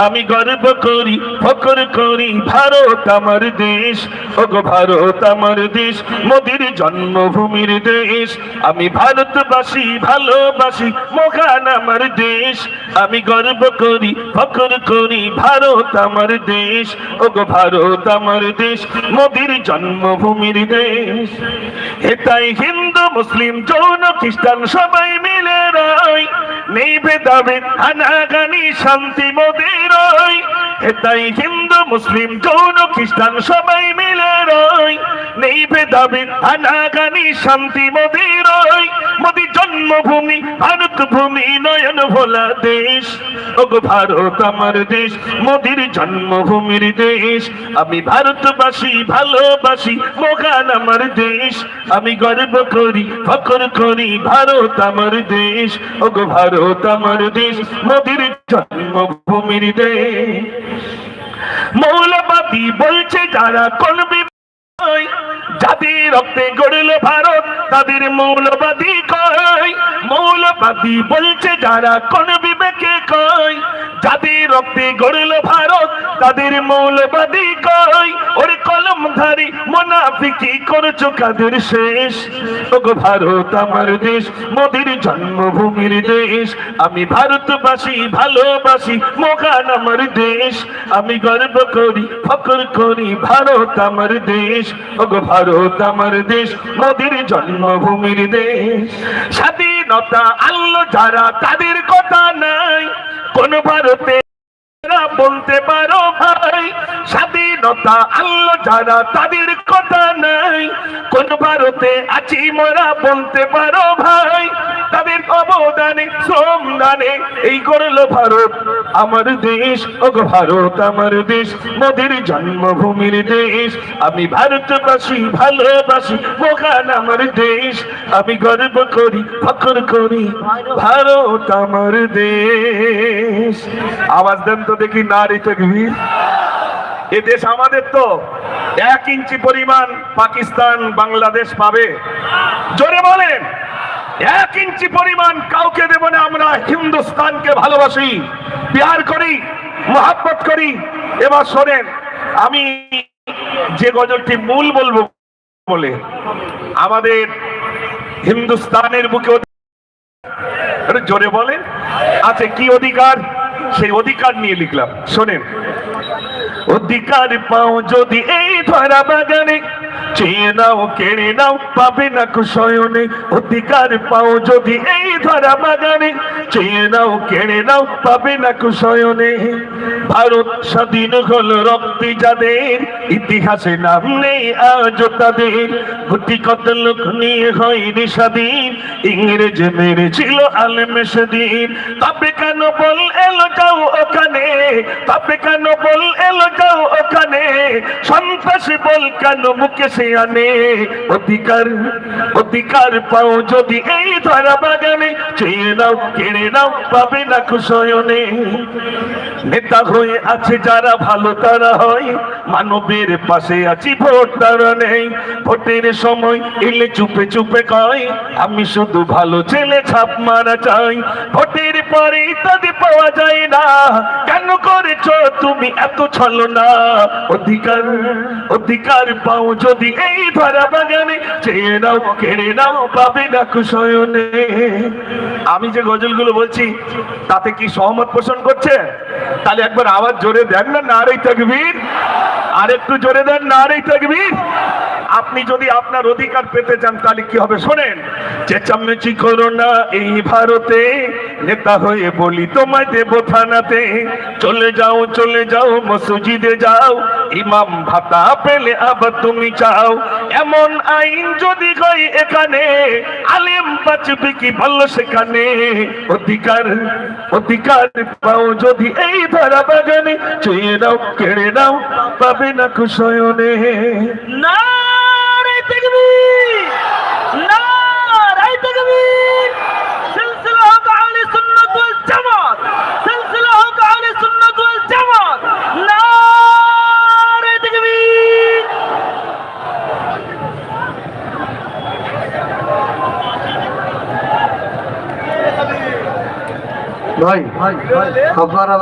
আমি গর্ব করি ফখর করি ভারত আমার দেশ, ওগো ভারত আমার দেশ, মোদির জন্মভূমির দেশ। আমি ভারতবাসী ভালোবাসি মহান আমার দেশ, আমি গর্ব করি ফখর করি ভারত আমার দেশ, ওগো ভারত আমার দেশ, মোদির জন্মভূমির দেশ। এটাই হিন্দু মুসলিম জৈন খ্রিস্টান সবাই মিলে রয়, নেই ভেদাভেদ হানাহানি শান্তি মোদের রয়। এটাই হিন্দু মুসলিম জৈন খ্রিস্টান সবাই মিলে রয়, নেই ভেদাভেদ হানাহানি শান্তি মোদের রয়। মোদি জন্মভূমি ভারত ভূমি নয়ন ভোলা দেশ, ওগো ভারত আমার দেশ, মোদির জন্মভূমির দেশ। আমি ভারতবাসী ভালোবাসি মহান আমার দেশ, আমি গর্ব করি ফখর করি ভারত আমার দেশ, ওগো ভারত আমার দেশ, মোদির জন্মভূমির দেশ। মৌলবাদী বলছে যারা কোন যাদের রক্তে গড়ল ভারত তাদের মৌলবাদী কয়। মৌলবাদী বলছে যারা কোন বিবেকে কয়, যাদের রক্তে গড়ল ভারত তাদের মৌলবাদী কয়। ওরে কলমধারী মুনাফিকি করছো কাদের শেষ, ওগো ভারত আমার দেশ, মোদির জন্মভূমির দেশ। আমি ভারতবাসী ভালোবাসি মহান আমার দেশ, আমি গর্ব করি ফখর করি ভারত আমার দেশ, ওগো ভারত আমার দেশ, মোদির জন্মভূমির দেশ। স্বাধীনতা আল্লাহ যারা তাদের কথা নাই কোন ভারতে বলতে পারো ভাই। স্বাধীনতা আল্লাহ যারা তাদের কথা নাই কোন ভারতে আছি মোরা বলতে পারো ভাই। তাদের অবদানে শ্রমদানে এই করলো ভারত আমার দেশ, ওগো ভারত আমার দেশ, মোদের জন্মভূমির দেশ। আমি ভারতবাসী ভালোবাসি মহান আমার দেশ, আমি গর্ব করি ফখর করি ভারত আমার দেশ। আওয়াজ দেন তো দেখি নারী তাকবীর। এ দেশ আমাদের তো 1 ইঞ্চি পরিমাণ পাকিস্তান বাংলাদেশ পাবে? জোরে বলেন। 1 ইঞ্চি পরিমাণ কাউকে দেব না। আমরা হিন্দুস্তানকে ভালোবাসি, প্যার করি, মহব্বত করি। এবার শোনেন, আমি যে গজলটি মূল বলবো বলে আমাদের হিন্দুস্তানের বুকে জোরে বলেন আছে কি অধিকার, সেই অধিকার নিয়ে লিখলাম। শোনেন, অধিকার পাও যদি এই ধরা বাগানে, চেয়ে নাও কেড়ে নাও পাবে না কুশয়নে। অধিকার পাও যদি এই ধরা বাগানে, চেয়ে নাও কেড়ে নাও পাবে না কুশয়নে। ভারত স্বাধীন হল রক্তে যাদের, ইতিহাসে নাম নেই আজও তাদের। কোটি কত লোক নিয়ে হয়নি স্বাধীন, ইংরেজ মেরেছিল আলেমে সেদিন। তবে কেন বল এলো যাও ওখানে, তবে কেন বল এলো যাও ওখানে, সন্ত্রাসী বল কেন মুখে সে আনে। অধিকার অধিকার পাও যদি এই ধরা বাগানে, চেয়ে নাও কেড়ে নাও পাবে না কুশয়নে। নেতা হয়ে আছে যারা ভালো তারা হয়, মানবের পাশে আছি ভোট তারা নেই। ভোটের সময় এলে চুপে চুপে কয়, আমি শুধু ভালো ছেলে ছাপ মারা চাই। ভোটের পরে তাদের পাওয়া যায় না, কেন করেছো তুমি এত ছলনা। অধিকার অধিকার পাও যদি এই ধরা বাগানে, চেয়ে নাও কেড়ে নাও পাবে না কুশয়নে। আমি যে গজলগুলো বলছি তাতে কি সহমত পোষণ করছে? তাহলে একবার আওয়াজ জোরে দেন না নারে তাকবীর। আর একটু জোরে দেন নারে তাকবীর। আপনি যদি আপনার অধিকার পেতে চান তাহলে কি হবে শোনেন। চেঁচামেচি করো না এই ভারতে, নেতা হয়ে বলি তোমায় দেব থানাতে। চলে যাও মসজিদে যাও, ইমাম ভাতা পেলে আবার তুমি চাও। এমন আইন যদি হয় এখানে, আলেম বাঁচবে কি ভালো সেখানে। অধিকার অধিকার পাও যদি এই ধরা বাগানে, চেয়ে নাও কেড়ে নাও পাবে না কুশয়নে। নারে তাকবীর, নারে তাকবীর। সিলসিলা হক আহলে সুন্নাত ওয়াল জামাত, সিলসিলা হক আহলে সুন্নাত ওয়াল জামাত। নারে তাকবীর। ভাই আপনারা